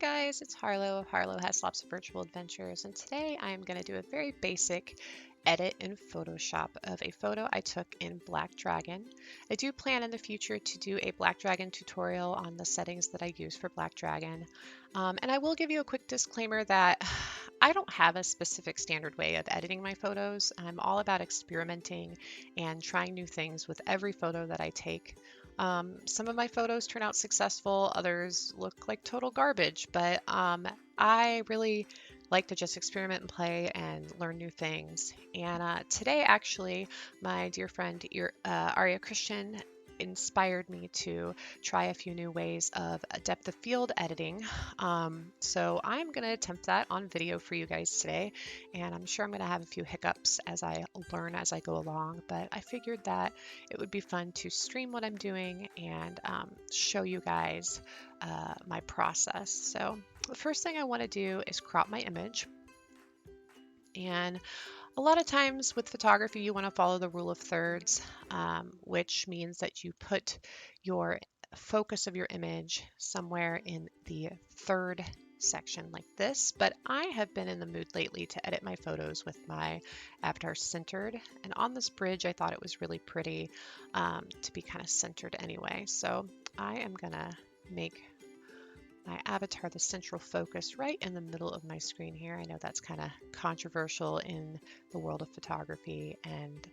guys, it's Harlow of Harlow Heslop's Virtual Adventures, and today I am going to do a very basic edit in Photoshop of a photo I took in Black Dragon. I do plan in the future to do a Black Dragon tutorial on the settings that I use for Black Dragon. And I will give you a quick disclaimer that I don't have a specific standard way of editing my photos. I'm all about experimenting and trying new things with every photo that I take. Some of my photos turn out successful, others look like total garbage, but I really like to just experiment and play and learn new things. And today, actually, my dear friend Arya Christian inspired me to try a few new ways of depth of field editing. So I'm going to attempt that on video for you guys today, and I'm sure I'm going to have a few hiccups as I learn as I go along, but I figured that it would be fun to stream what I'm doing and show you guys my process. So the first thing I want to do is crop my image. And a lot of times with photography, you want to follow the rule of thirds, which means that you put your focus of your image somewhere in the third section like this. But I have been in the mood lately to edit my photos with my avatar centered. And on this bridge, I thought it was really pretty to be kind of centered anyway. So I am going to make my avatar the central focus right in the middle of my screen here. I know that's kind of controversial in the world of photography, and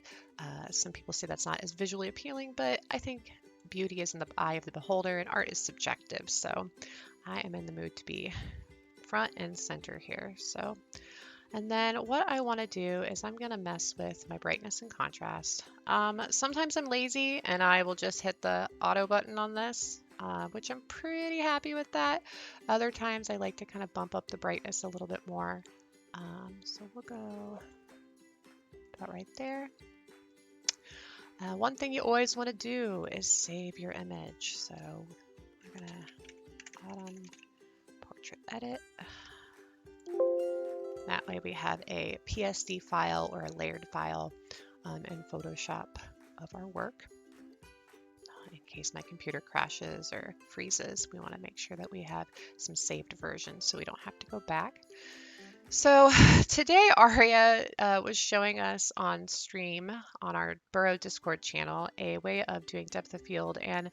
some people say that's not as visually appealing, but I think beauty is in the eye of the beholder and art is subjective. So I am in the mood to be front and center here. So, and then what I want to do is I'm going to mess with my brightness and contrast. Sometimes I'm lazy and I will just hit the auto button on this, which I'm pretty happy with that. Other times I like to kind of bump up the brightness a little bit more. So we'll go about right there. One thing you always want to do is save your image. So I'm going to bottom portrait edit. That way we have a PSD file or a layered file in Photoshop of our work. In case my computer crashes or freezes, we want to make sure that we have some saved versions so we don't have to go back. So today Arya was showing us on stream on our Burrow Discord channel a way of doing depth of field, and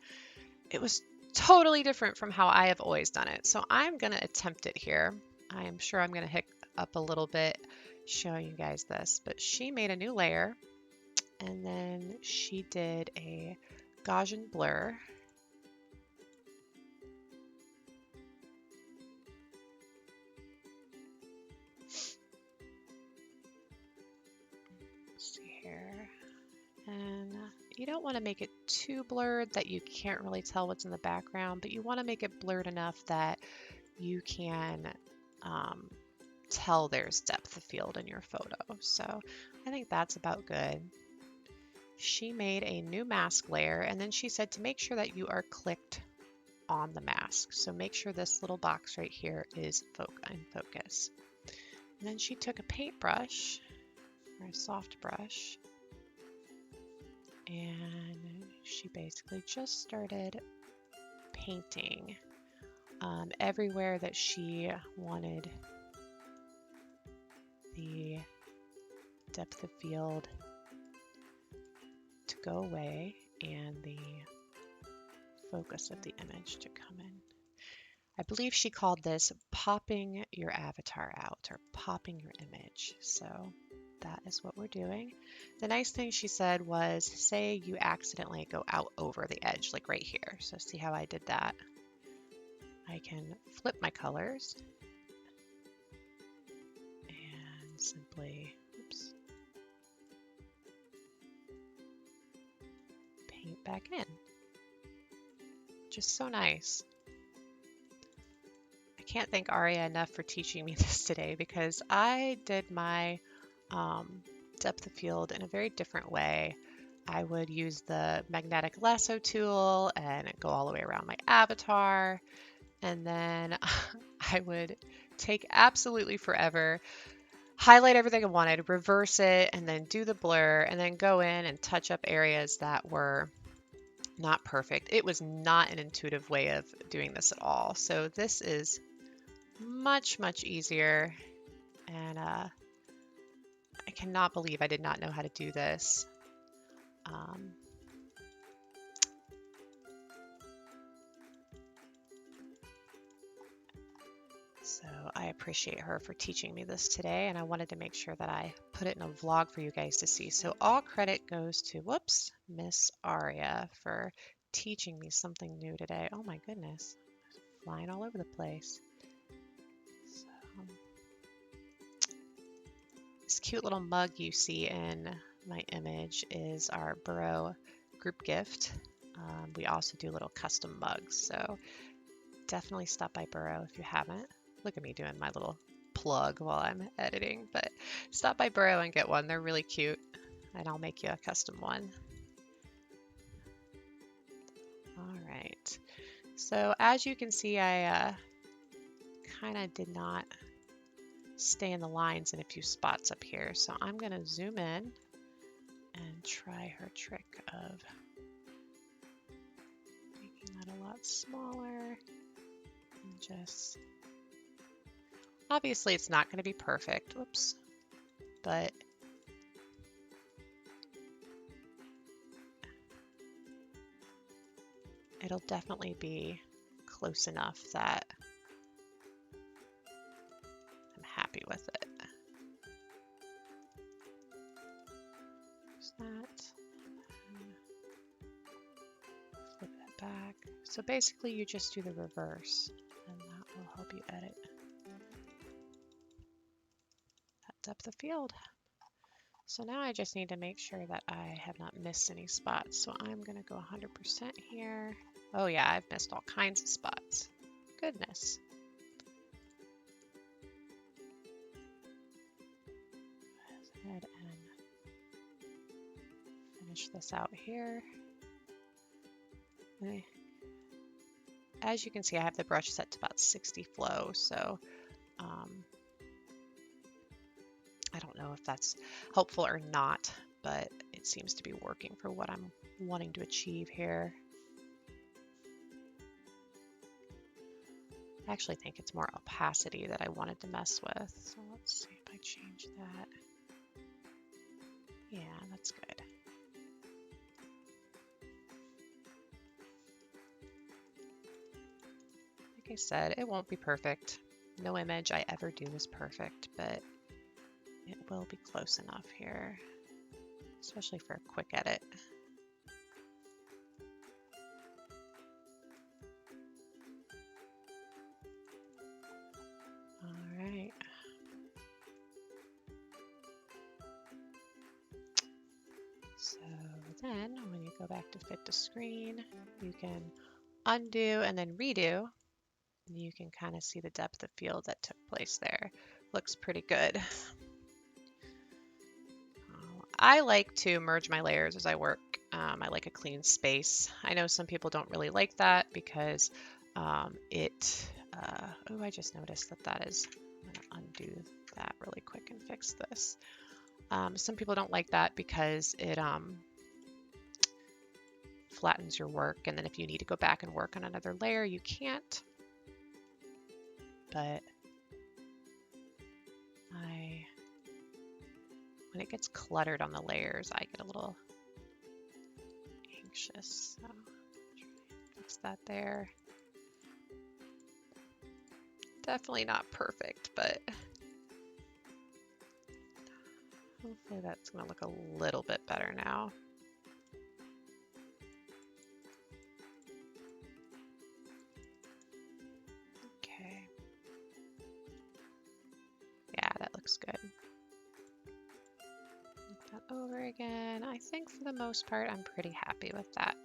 it was totally different from how I have always done it. So I'm going to attempt it here. I am sure I'm going to hit up a little bit showing you guys this, but she made a new layer and then she did a Gaussian blur. Let's see here. And you don't want to make it too blurred that you can't really tell what's in the background, but you want to make it blurred enough that you can tell there's depth of field in your photo. So I think that's about good. She made a new mask layer, and then she said to make sure that you are clicked on the mask. So make sure this little box right here is in focus. And then she took a paintbrush or a soft brush, and she basically just started painting everywhere that she wanted the depth of field to go away and the focus of the image to come in. I believe she called this popping your avatar out or popping your image. So that is what we're doing. The nice thing she said was, say you accidentally go out over the edge, like right here. So see how I did that? I can flip my colors and simply, paint back in. Just so nice. I can't thank Arya enough for teaching me this today, because I did my depth of field in a very different way. I would use the magnetic lasso tool and go all the way around my avatar, and then I would take absolutely forever, highlight everything I wanted, reverse it, and then do the blur, and then go in and touch up areas that were not perfect. It was not an intuitive way of doing this at all. So this is much, much easier. And I cannot believe I did not know how to do this. So I appreciate her for teaching me this today, and I wanted to make sure that I put it in a vlog for you guys to see. So all credit goes to, whoops, Miss Aria for teaching me something new today. Oh my goodness, flying all over the place. So, this cute little mug you see in my image is our Burrow group gift. We also do little custom mugs, so definitely stop by Burrow if you haven't. Look at me doing my little plug while I'm editing, but stop by Burrow and get one. They're really cute, and I'll make you a custom one. All right, so as you can see, I kind of did not stay in the lines in a few spots up here, so I'm going to zoom in and try her trick of making that a lot smaller and just, obviously it's not going to be perfect, whoops, but it'll definitely be close enough that I'm happy with it. There's that. Flip it back. So basically you just do the reverse, and that will help you edit that depth of field. So now I just need to make sure that I have not missed any spots. So I'm going to go 100% here. Oh yeah, I've missed all kinds of spots. Goodness. Go ahead and finish this out here. Okay. As you can see, I have the brush set to about 60 flow, so I don't know if that's helpful or not, but it seems to be working for what I'm wanting to achieve here. I actually think it's more opacity that I wanted to mess with, so let's see if I change that. Yeah, that's good. Like I said, it won't be perfect. No image I ever do is perfect, but it will be close enough here, especially for a quick edit. All right. So then when you go back to fit to screen, you can undo and then redo. And you can kind of see the depth of field that took place there. Looks pretty good. I like to merge my layers as I work. I like a clean space. I know some people don't really like that because oh, I just noticed that is, I'm going to undo that really quick and fix this. Some people don't like that because it flattens your work, and then if you need to go back and work on another layer, you can't. But when it gets cluttered on the layers, I get a little anxious. So fix that there. Definitely not perfect, but hopefully that's going to look a little bit better now. Okay. Yeah, that looks good. Look that over again. I think for the most part, I'm pretty happy with that.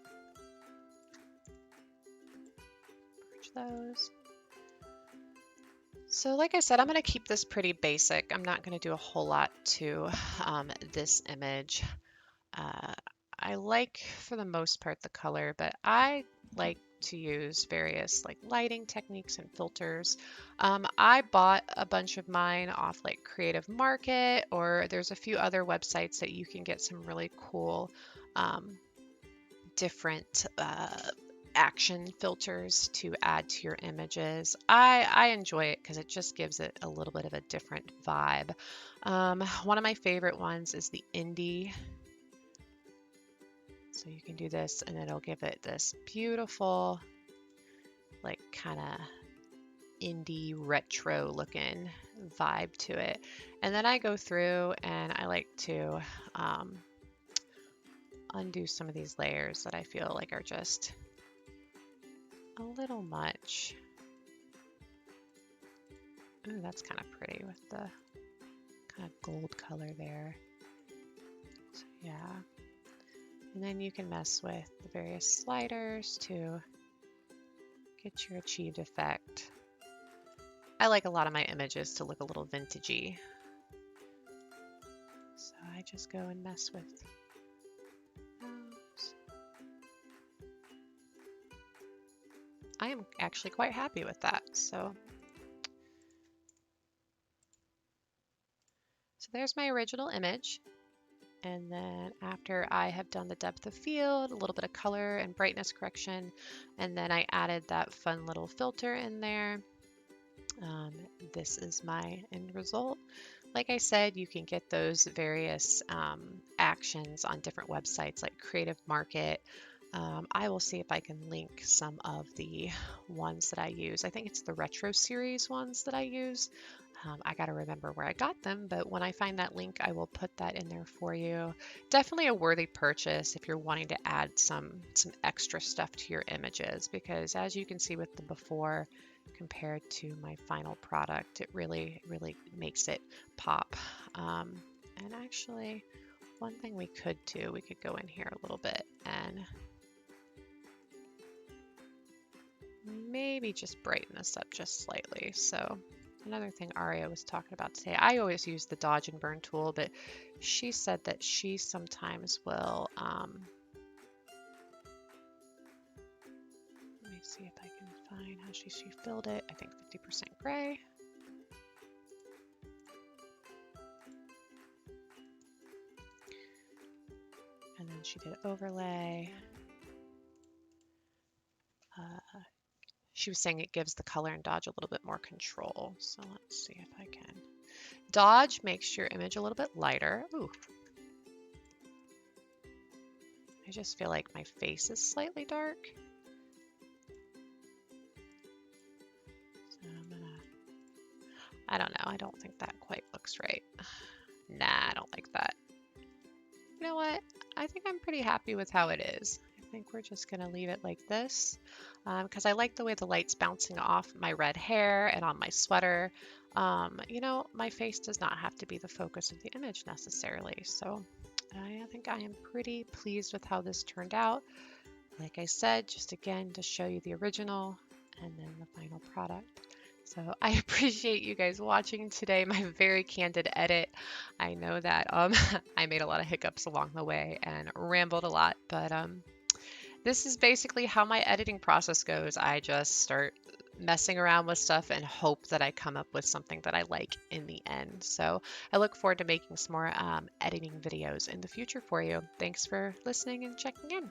Merge those. So like I said, I'm going to keep this pretty basic. I'm not going to do a whole lot to this image. I like, for the most part, the color, but I like to use various like lighting techniques and filters. I bought a bunch of mine off like Creative Market, or there's a few other websites that you can get some really cool different action filters to add to your images. I enjoy it because it just gives it a little bit of a different vibe. One of my favorite ones is the indie. So you can do this and it'll give it this beautiful, like kind of indie retro looking vibe to it. And then I go through and I like to undo some of these layers that I feel like are just a little much. Ooh, that's kind of pretty with the kind of gold color there. So, yeah. And then you can mess with the various sliders to get your achieved effect. I like a lot of my images to look a little vintagey. So I just go and mess with those. I am actually quite happy with that. So there's my original image. And then after I have done the depth of field, a little bit of color and brightness correction, and then I added that fun little filter in there. This is my end result. Like I said, you can get those various actions on different websites like Creative Market. I will see if I can link some of the ones that I use. I think it's the Retro Series ones that I use. I got to remember where I got them, but when I find that link, I will put that in there for you. Definitely a worthy purchase if you're wanting to add some extra stuff to your images, because as you can see with the before compared to my final product, it really makes it pop. And actually, one thing we could do, we could go in here a little bit and maybe just brighten this up just slightly. So another thing Aria was talking about today, I always use the dodge and burn tool, but she said that she sometimes will, let me see if I can find how she filled it. I think 50% gray. And then she did overlay. She was saying it gives the color and dodge a little bit more control. So let's see if I can. Dodge makes your image a little bit lighter. Ooh. I just feel like my face is slightly dark. So I don't know. I don't think that quite looks right. Nah, I don't like that. You know what? I think I'm pretty happy with how it is. I think we're just going to leave it like this because I like the way the light's bouncing off my red hair and on my sweater. You know, my face does not have to be the focus of the image necessarily. So I think I am pretty pleased with how this turned out. Like I said, just again to show you the original and then the final product. So I appreciate you guys watching today, my very candid edit. I know that I made a lot of hiccups along the way and rambled a lot, but this is basically how my editing process goes. I just start messing around with stuff and hope that I come up with something that I like in the end. So I look forward to making some more editing videos in the future for you. Thanks for listening and checking in.